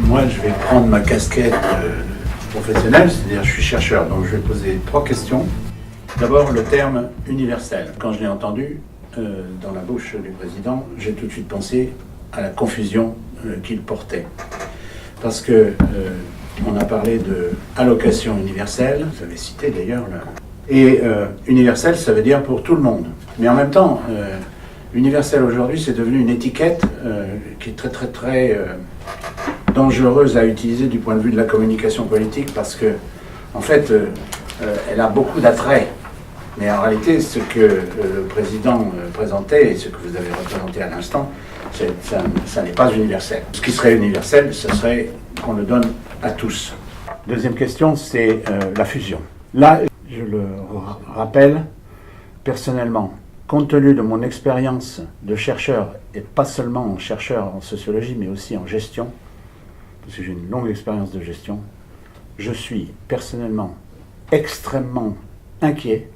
Moi, je vais prendre ma casquette professionnelle, c'est-à-dire je suis chercheur, donc je vais poser 3 questions. D'abord, le terme universel. Quand je l'ai entendu dans la bouche du président, j'ai tout de suite pensé à la confusion qu'il portait. Parce que on a parlé de allocation universelle, vous avez cité d'ailleurs là. Et universel, ça veut dire pour tout le monde. Mais en même temps, universel aujourd'hui, c'est devenu une étiquette qui est très dangereuse à utiliser du point de vue de la communication politique parce que, en fait, elle a beaucoup d'attraits. Mais en réalité, ce que le président présentait et ce que vous avez représenté à l'instant, ça n'est pas universel. Ce qui serait universel, ce serait qu'on le donne à tous. Deuxième question, c'est la fusion. Là, je le rappelle, personnellement, compte tenu de mon expérience de chercheur, et pas seulement chercheur en sociologie, mais aussi en gestion, parce que j'ai une longue expérience de gestion, je suis personnellement extrêmement inquiet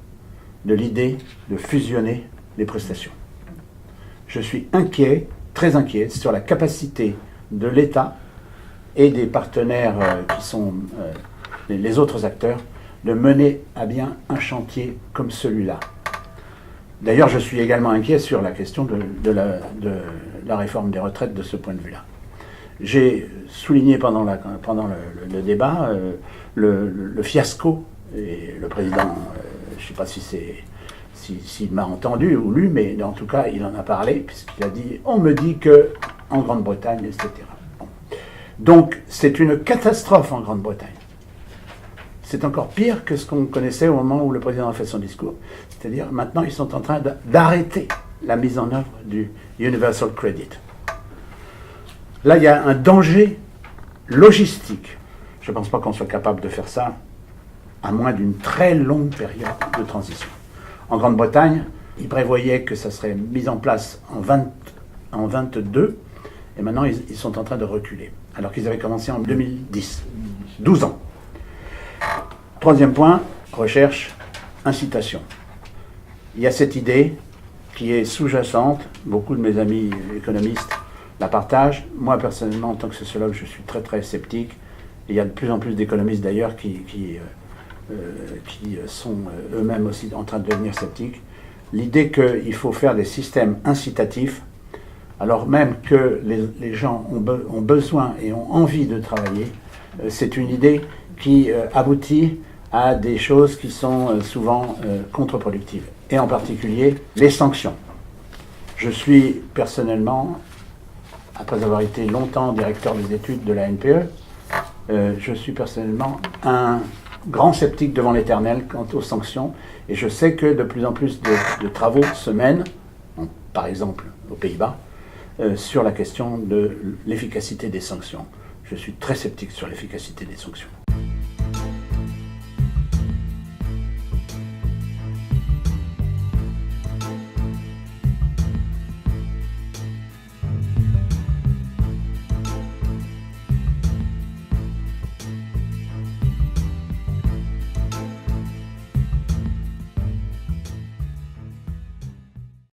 de l'idée de fusionner les prestations. Je suis inquiet, très inquiet, sur la capacité de l'État et des partenaires qui sont les autres acteurs de mener à bien un chantier comme celui-là. D'ailleurs, je suis également inquiet sur la question de la réforme des retraites de ce point de vue-là. J'ai souligné pendant le débat le fiasco, et le président, je ne sais pas s'il m'a entendu ou lu, mais en tout cas, il en a parlé, puisqu'il a dit « on me dit qu'en Grande-Bretagne, etc. » Bon. Donc, c'est une catastrophe en Grande-Bretagne. C'est encore pire que ce qu'on connaissait au moment où le président a fait son discours. C'est-à-dire, maintenant, ils sont en train d'arrêter la mise en œuvre du Universal Credit. Là, il y a un danger logistique. Je ne pense pas qu'on soit capable de faire ça à moins d'une très longue période de transition. En Grande-Bretagne, ils prévoyaient que ça serait mis en place en 22, et maintenant, ils sont en train de reculer, alors qu'ils avaient commencé en 2010. 12 ans. Troisième point, recherche, incitation. Il y a cette idée qui est sous-jacente, beaucoup de mes amis économistes la partagent. Moi, personnellement, en tant que sociologue, je suis très sceptique. Et il y a de plus en plus d'économistes d'ailleurs qui sont eux-mêmes aussi en train de devenir sceptiques. L'idée qu'il faut faire des systèmes incitatifs, alors même que les gens ont besoin et ont envie de travailler, c'est une idée qui aboutit à des choses qui sont souvent contre-productives, et en particulier les sanctions. Je suis personnellement, après avoir été longtemps directeur des études de la NPE, je suis personnellement un grand sceptique devant l'éternel quant aux sanctions, et je sais que de plus en plus de travaux se mènent, par exemple aux Pays-Bas, sur la question de l'efficacité des sanctions. Je suis très sceptique sur l'efficacité des sanctions.